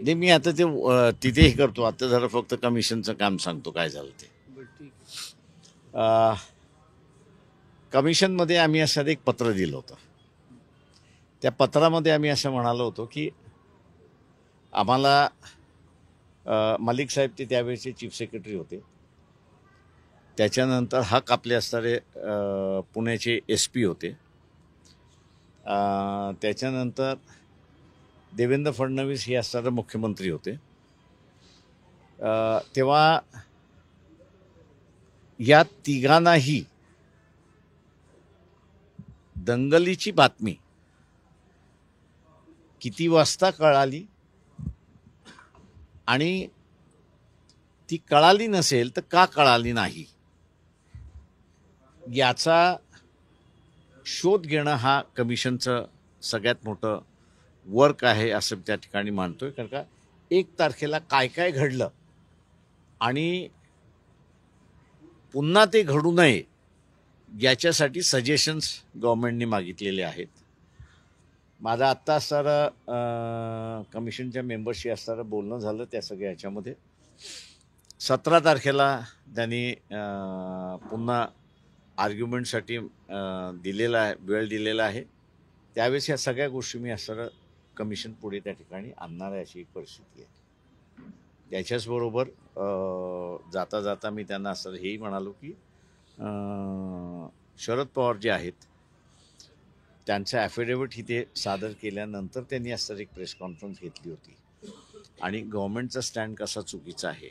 नाही मी आता ते तिथेही करतो. आता जरा फक्त कमिशनचं काम सांगतो काय झालं ते. कमिशनमध्ये आम्ही असं एक पत्र दिलं होतं. त्या पत्रामध्ये आम्ही असं म्हणालो होतो की आम्हाला मलिक साहेब ते त्यावेळेचे चीफ सेक्रेटरी होते. त्याच्यानंतर हक आपले असणारे पुण्याचे SP होते. त्याच्यानंतर देवेंद्र फडणवीस हे असणारे मुख्यमंत्री होते. तेव्हा या तिघांनाही दंगलीची बातमी किती वाजता कळाली आणि ती कळाली नसेल तर का कळाली नाही याचा शोध घेणं हा कमिशनचं सगळ्यात मोठं वर्क आहे असं त्या ठिकाणी मानतोय. कारण का 1 तारखेला काय काय घडलं आणि पुन्हा ते घडू नये याच्यासाठी सजेशन्स गव्हर्नमेंटने मागितलेले आहेत. माझं आत्ता असणारं कमिशनच्या मेंबरशी असणारं बोलणं झालं त्या सगळ्या ह्याच्यामध्ये 17 तारखेला त्यांनी पुन्हा आर्ग्युमेंटसाठी दिलेला आहे, वेळ दिलेला आहे. त्यावेळेस ह्या सगळ्या गोष्टी मी असणारं कमिशन पुढे त्या ठिकाणी आणणार आहे अशी एक परिस्थिती आहे. त्याच्याचबरोबर जाता जाता मी त्यांना असं हेही म्हणालो की शरद पवार जे आहेत त्यांचं ॲफिडेविट इथे सादर केल्यानंतर त्यांनी असं एक प्रेस कॉन्फरन्स घेतली होती आणि गव्हर्नमेंटचा स्टँड कसा चुकीचा आहे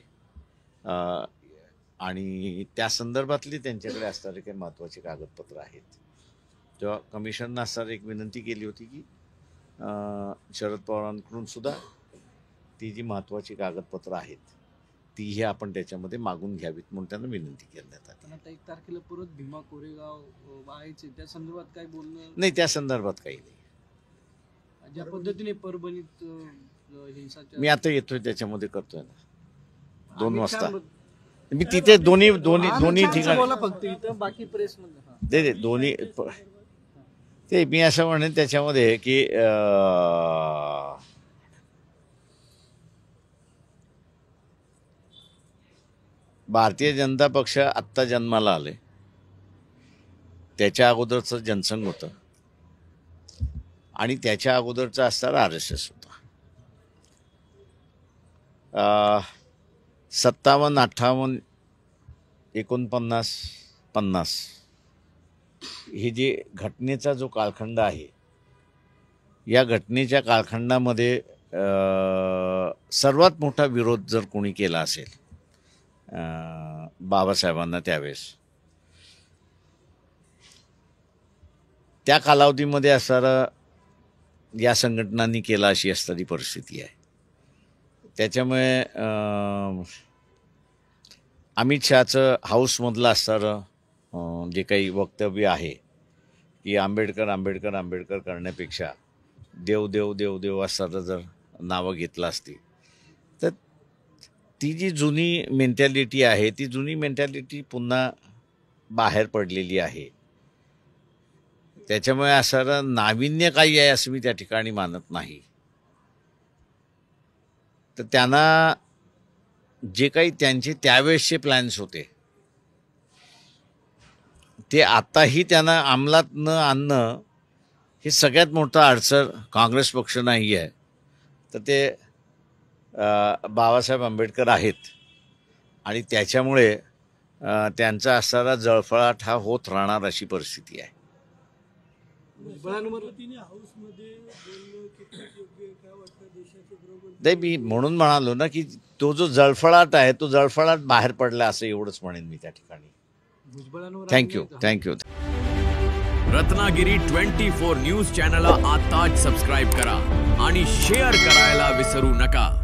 आणि त्या संदर्भातली त्यांच्याकडे असणारे काही महत्त्वाचे कागदपत्र आहेत. तेव्हा कमिशननं असणारी एक विनंती केली होती की शरद पवारांकडून सुद्धा ती जी महत्त्वाची कागदपत्र आहेत तीही आपण त्याच्यामध्ये मागून घ्यावीत म्हणून त्यांना विनंती करण्यात आली. आता 1 तारखेला परत भीमा कोरेगाव व्हायचे त्या संदर्भात काय बोलणं नाही, त्या संदर्भात काही नाही. ज्या पद्धतीने परभणीत हिंसाचार मी आता येतोय त्याच्यामध्ये करतोय ना 2 वाजता मी तिथे दोन्ही ठिकाणी फक्त इथं बाकी प्रेस दे दोन्ही ते मी असं म्हणेन त्याच्यामध्ये की भारतीय जनता पक्ष आत्ता जन्माला आले त्याच्या अगोदरचं जनसंघ होतं आणि त्याच्या अगोदरचा असणारा RSS होता. 57, 58, 49, 50 हे जे घटनेचा जो कालखंड आहे या घटनेच्या कालखंडामध्ये सर्वात मोठा विरोध जर कोणी केला असेल बाबासाहेबांना त्यावेळेस त्या कालावधीमध्ये असणारं या संघटनांनी केला अशी असणारी परिस्थिती आहे. त्याच्यामुळे अमित शहाचं हाऊसमधलं असणारं जे काही वक्तव्य आहे की आंबेडकर करण्यापेक्षा देव असणारं जर नावं घेतलं असती तर ती जी जुनी मेंटॅलिटी आहे ती जुनी मेंटॅलिटी पुन्हा बाहेर पडलेली आहे. त्याच्यामुळे असं नाविन्य काही आहे असं मी त्या ठिकाणी मानत नाही. तर त्यांना जे काही त्यांचे त्यावेळेसचे प्लॅन्स होते ते आताही त्यांना अंमलात न आणणं हे सगळ्यात मोठं अडचण काँग्रेस पक्ष नाही आहे तर ते बाबासाहेब आंबेडकर आहेत आणि त्याच्यामुळे त्यांचा असणारा जळफळाट हा होत राहणार अशी परिस्थिती आहे. नाही मी म्हणून म्हणालो ना की तो जो जळफळाट आहे तो जळफळाट बाहेर पडला असं एवढंच म्हणेन मी त्या ठिकाणी. थँक्यू. रत्नागिरी 24 न्यूज चॅनलला आताच सबस्क्राईब करा आणि शेअर करायला विसरू नका.